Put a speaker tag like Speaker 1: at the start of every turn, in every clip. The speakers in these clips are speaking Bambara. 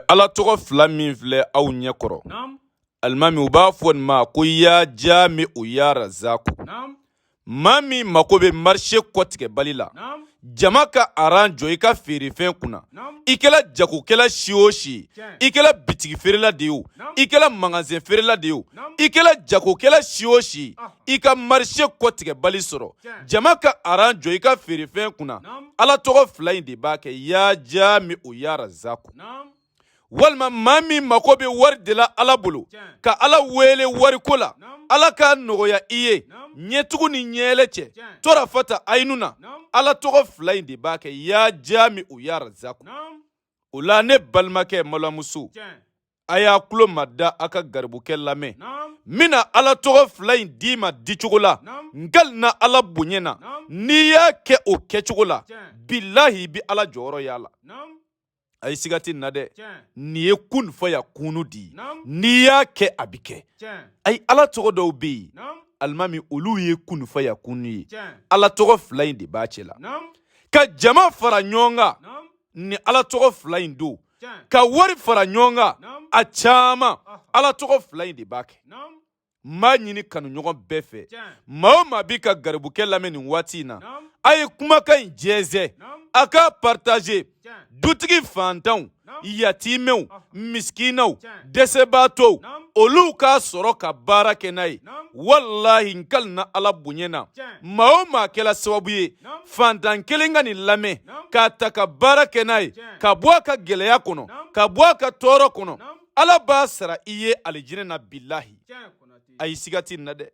Speaker 1: ala tɔgɔ fila min filɛ aw ɲɛ kɔrɔ alimami u b'a fɔ nin ma ko ya jami u ya razaku maa min mako bɛ marise kɔtigɛbali la jama ka aran jɔ i ka feerefɛn kunna i kɛla jagokɛla si o si i kɛla bitigi feerela de ye o i kɛla magasin feerela de ye o i kɛla jagokɛla si o si i ka marise kɔtigɛbali sɔrɔ jama ka aran jɔ i ka feerefɛn kunna ala tɔgɔ fila in de b'a kɛ ya jami u ya razaku walima maa min mako bɛ wari de la ala bolo ka ala wele wariko la ala k'a nɔgɔya i ye ɲɛtugu ni ɲɛɛlɛ cɛ tora fata ayinu na ala tɔgɔ fila in de b'a kɛ ya jami u ya razaku o la ne balimakɛ malamuso a y'a tulo ma da a ka garibukɛ lamɛn mina ala tɔgɔ fila in d'i ma dicogo la ngali na ala bonya na n'i y'a kɛ o kɛcogo la bilahi i bi ala jɔyɔrɔ y'a la a ye sigati na dɛ nin ye kun fɔ ya kunu di n'i y'a kɛ a bi kɛ ayi ala tɔgɔ dɔw bɛ yen alimami olu ye kun fɔ ya kunu ye ala tɔgɔ fila in de b'a cɛ la ka jama fara ɲɔgɔn kan ni ala tɔgɔ fila in don ka wari fara ɲɔgɔn kan a caman ala tɔgɔ fila in de b'a kɛ maa ɲini kanuɲɔgɔn bɛɛ fɛ maa o maa b'i ka garibukɛ lamɛn nin waati in na a ye kumakan in jɛnsɛn a k'a partager dutigi fantanw yatimɛw miskinaw dɛsɛbaatɔw olu k'a sɔrɔ ka baara kɛ n'a ye walahi nkali na ala bonya na maa o maa kɛla sababu ye fantan kelen ka nin lamɛn k'a ta ka baara kɛ n'a ye ka bɔ a ka gɛlɛya kɔnɔ ka bɔ a ka tɔɔrɔ kɔnɔ ala b'a sara i ye alijinɛ na bilahi a y'i sigati na dɛ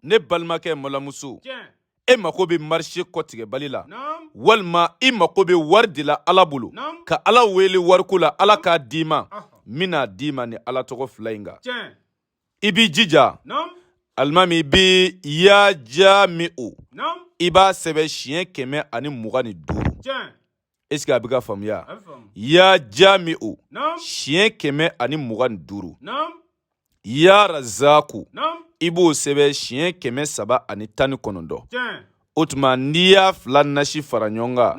Speaker 1: ne balimakɛ malamuso e mako bɛ marise kɔtigɛbali la walima i mako bɛ wari de la ala bolo ka ala wele wariko la ala k'a d'i ma min n'a d'i ma ni ala tɔgɔ fila in kan i b'i jija alimami i bɛ ya jami o i b'a sɛbɛn siɲɛ 125 est-ce que a bɛ ka faamuya ya jami o siɲɛ 125 ya razaku i b'o sɛbɛn siɲɛ 319 o tuma n'i y'a fila nasi fara ɲɔgɔn kan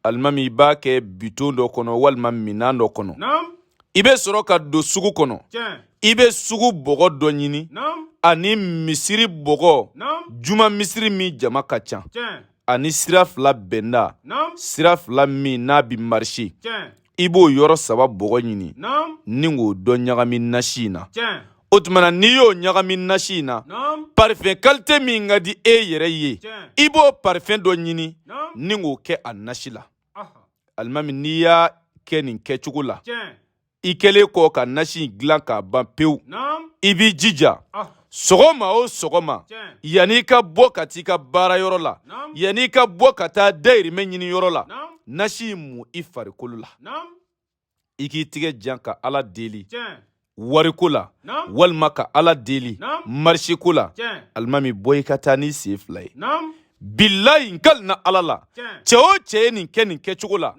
Speaker 1: alimami i b'a kɛ biton dɔ kɔnɔ walima minan dɔ kɔnɔ i bɛ sɔrɔ ka don sugu kɔnɔ i bɛ sugu bɔgɔ dɔ ɲini ani misiri bɔgɔ juma misiri min jama ka ca ani sira fila bɛnda sira fila min n'a bi marise i b'o yɔrɔ saba bɔgɔ ɲini ni k'o dɔ ɲagami nasi in na o tuma n'i y'o ɲagami nasi in na parfum qualité min ka di e yɛrɛ ye i b'o parfum dɔ ɲini ni k'o kɛ a nasi la alimami n'i y'a kɛ nin kɛcogo la i kɛlen kɔ ka nasi in dilan k'a ban pewu i b'i jija sɔgɔma o sɔgɔma yanni i ka bɔ ka t'i ka baarayɔrɔ la yanni i ka bɔ ka taa dayirimɛ ɲini yɔrɔ la nasi in mun i farikolo la i k'i tigɛ jan ka ala deli wariko la walima ka ala deli mariseko la alimami bɔ i ka taa n'i sen fila ye bilayi nkali na ala la cɛ o cɛ ye nin kɛ nin kɛcogo la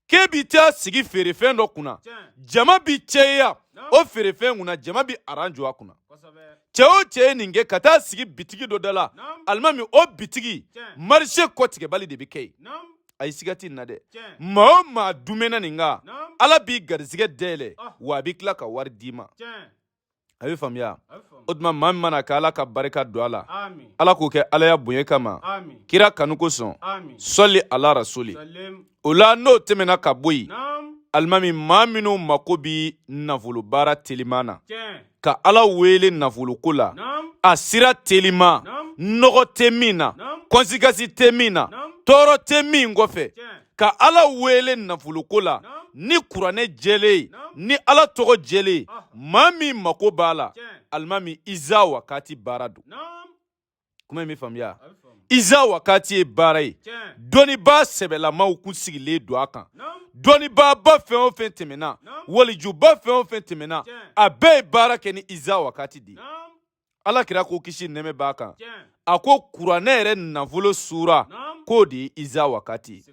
Speaker 1: k'e b'i taa sigi feerefɛn dɔ kunna jama bi cɛya o feerefɛn kunna jama bi aran jɔ a kunna cɛ o cɛ ye nin kɛ ka taa sigi bitigi dɔ da la alimami o bitigi marise kɔtigɛbali de bɛ kɛ yen a y'i sigati na dɛ maa o maa dumɛna nin kan ala b'i garizigɛ dayɛlɛ wa a b'i tila ka wari d'i ma a bɛ faamuya o tuma maa min mana kɛ ala ka barika don a la ala k'o kɛ ala ya bonya kama kira kanu kosɔn sɔli ala rasuli o la n'o tɛmɛna ka bɔ yen alimami maa minnu mako bɛ nafolo baara teliman na ka ala wele nafoloko la a sira telima nɔgɔ tɛ min na kɔnsigasi tɛ min na tɔɔrɔ tɛ min kɔfɛ ka ala wele nafoloko la ni kuranɛ jɛlen ni ala tɔgɔ jɛlen maa min mako b'a la alimami iza wakati baara don kuma in bɛ faamuya iza wakati ye baara ye dɔnnibaa sɛbɛlamaw kun sigilen don a kan dɔnnibaaba fɛn o fɛn tɛmɛna walijuba fɛn o fɛn tɛmɛna a bɛɛ ye baara kɛ ni iza wakati de ala kira ko kisi nɛmɛ b'a kan a ko kuranɛ yɛrɛ nafolo sura k'o de ye iza wakati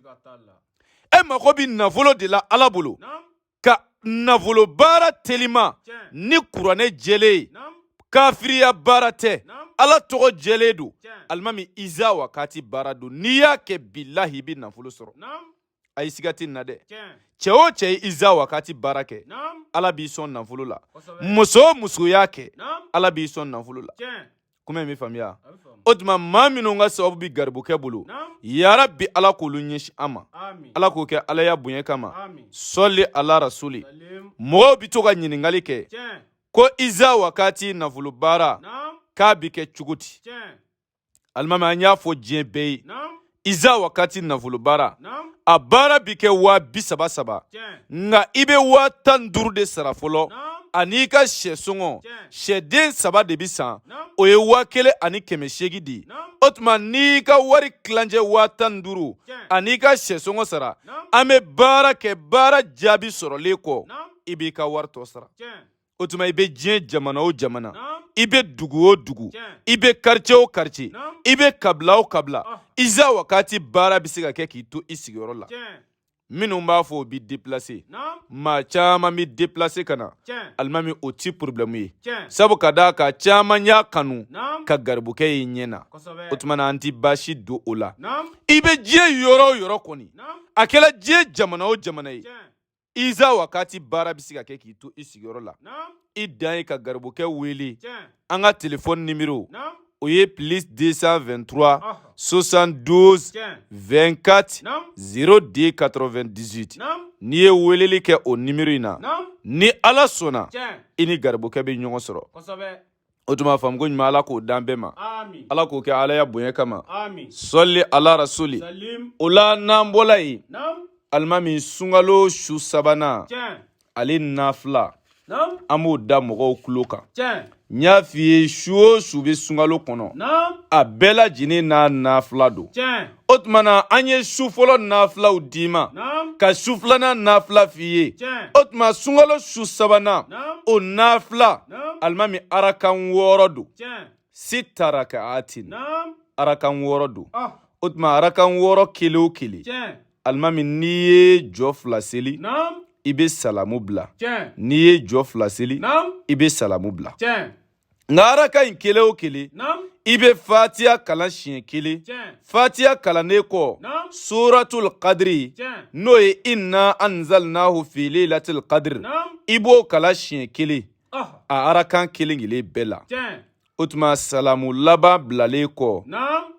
Speaker 1: e mako bɛ nafolo de la ala bolo ka nafolo baara telima ni kuranɛ jɛlen kafiriya baara tɛ ala tɔgɔ jɛlen don alimami iza wakati baara don n'i y'a kɛ bilahi i bɛ nafolo sɔrɔ a yi sigati na dɛ cɛ o cɛ iza wakati baara kɛ ala b'i sɔn nafolo la muso o muso y'a kɛ ala b'i sɔn nafolo la kuma in bɛ faamuya o tuma maa minnu ka sababu bi garibukɛ bolo yarabi ala k'olu ɲɛsin an ma ala k'o kɛ ala ya bonya kama sɔli ala rasuli mɔgɔw bi to ka ɲininkali kɛ ko iza wakati nafolo baara k'a bi kɛ cogo di alimami an y'a fɔ diɲɛ bɛɛ ye iza wakati nafolo baara a baara bi kɛ 37,000 nka i bɛ 15,000 de sara fɔlɔ ani ka sɛsɔngɔ sɛden 3 de bi san o ye 1,800 di o tuma n'i ka wari kilancɛ 15,000 ani ka sɛsɔngɔ sara an bɛ baara kɛ baara jaabi sɔrɔlen kɔ i b'i ka wari tɔ sara o tuma i bɛ diɲɛ jamana o jamana i bɛ dugu o dugu i bɛ quartier o quartier i bɛ kabila o kabila iza wakati baara bɛ se ka kɛ k'i to i sigiyɔrɔ la minnu b'a fɔ o bi déplacer maa caman bi déplacer ka na alimami o ti problème ye sabu ka d'a kan caman y'a kanu ka garibukɛ ye ɲɛ na o tuma na an ti baasi don o la i bɛ diɲɛ yɔrɔ o yɔrɔ kɔni a kɛla diɲɛ jamana o jamana ye iza wakati baara bɛ se ka kɛ k'i to i sigiyɔrɔ la i dan ye ka garibukɛ wele an ka téléphone numéro o ye +223 72 24 02 98 n'i ye weleli kɛ o numéro in na ni ala sɔnna i ni garibukɛ bɛ ɲɔgɔn sɔrɔ o tuma faamu ko ɲuman ala k'o dan bɛɛ ma ala k'o kɛ ala ya bonya kama sɔli ala rasuli o la n'an bɔla yen alimami sunkalo su 3nan ale nafila an b'o da mɔgɔw tulo kan n y'a f'i ye su o su bɛ sunkalo kɔnɔ a bɛɛ lajɛlen n'a nafila don o tuma na an ye su fɔlɔ nafilaw d'i ma ka su filanan nafila f'i ye o tuma sunkalo su 3nan o nafila alimami arakan 6 don sita raka'atin arakan 6 don o tuma arakan 6 kelen o kelen alimami n'i ye jɔ 2 seli i bɛ salamu bila n'i ye jɔ 2 seli i bɛ salamu bila nka araka in kelen o kelen i bɛ fatiya kalan siɲɛ 1 fatiya kalannen kɔ suratul qadri n'o ye inna anzalnahu fi laylatil qadr i b'o kalan siɲɛ 1 a arakan kelen kelen bɛɛ la o tuma salamu laban bilalen kɔ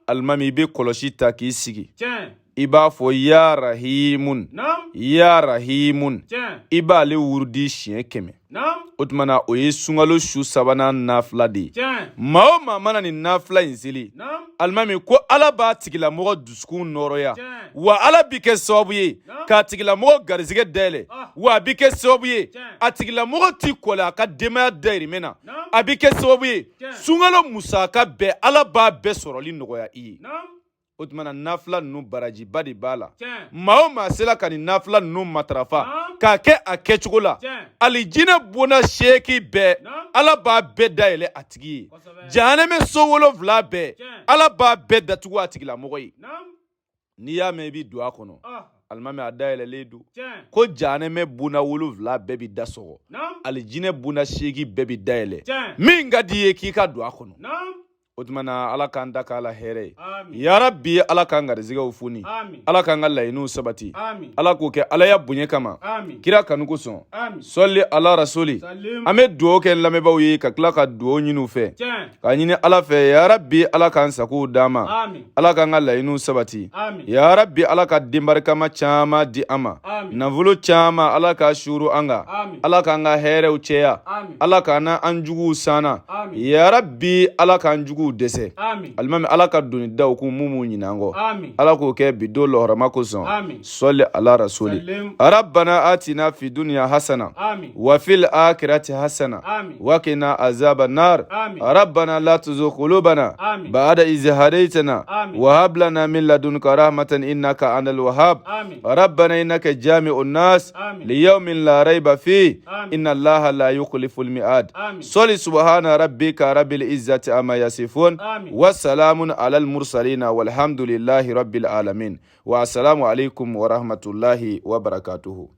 Speaker 1: alimami i bɛ kɔlɔsi ta k'i sigi i b'a fɔ ya rahimun ya rahimun i b'ale wurudi siɲɛ 100 o tuma na o ye sunkalo su 3nan nafila de ye maa o maa mana nin nafila in seli alimami ko ala b'a tigilamɔgɔ dusukun nɔrɔya wa ala bi kɛ sababu ye k'a tigilamɔgɔ garizɛgɛ dayɛlɛ wa a bi kɛ sababu ye a tigilamɔgɔ ti kɔlɛ a ka denbaya dayirimɛ na a bi kɛ sababu ye sunkalo musaka bɛɛ ala b'a bɛɛ sɔrɔli nɔgɔya i ye o tuma na nafila ninnu barajiba de b'a la maa o maa sela ka nin nafila ninnu matarafa k'a kɛ a kɛcogo la alijinɛ bona 8 bɛɛ ala b'a bɛɛ dayɛlɛ a tigi ye jahanɛmɛ so 7 bɛɛ ala b'a bɛɛ datugu a tigilamɔgɔ ye n'i y'a mɛn i b'i don a kɔnɔ alimami a dayɛlɛlen don ko jahanɛmɛ bona 7 bɛɛ bi da sɔgɔ alijinɛ bona 8 bɛɛ bi dayɛlɛ min ka di ye k'i ka don a kɔnɔ o tuma na ala k'an da k'a la hɛrɛ ye yarabi ala k'an garizɛgɛw foni ala k'an ka laɲiniw sabati ala k'o kɛ ala ya bonya kama kira kanu kosɔn sɔli ala rasuli an bɛ dugawu kɛ lamɛnbaaw ye ka tila ka dugawu ɲini u fɛ k'a ɲini ala fɛ yarabi ala k'an sagow d'an ma ala k'an ka laɲiniw sabati yarabi ala ka denbarikama caman di an ma nafolo caman ala k'a suru an kan ala k'an ka hɛrɛw cɛya ala k'an an juguw sanna yarabi ala k'an juguw dɛsɛ alimami ala ka doni daw k'u mumu ɲinan kɔ ala k'o kɛ bi don lɔhɔrɔma kosɔn sɔli ala rasuli rabbana atina fi dunya hasana wa fil akhirati hasana wa qina azaban nar rabbana la tuzigh qulubana ba'da idh hadaytana wa hab lana min ladunka rahmatan innaka antal wahhab rabbana innaka jami'un nas li yawmin la rayba fi inna allaha la yukhliful mi'ad sɔli subhana rabbika rabbil izzati amma yasifun والسلام على المرسلين والحمد لله رب العالمين والسلام عليكم ورحمة الله وبركاته.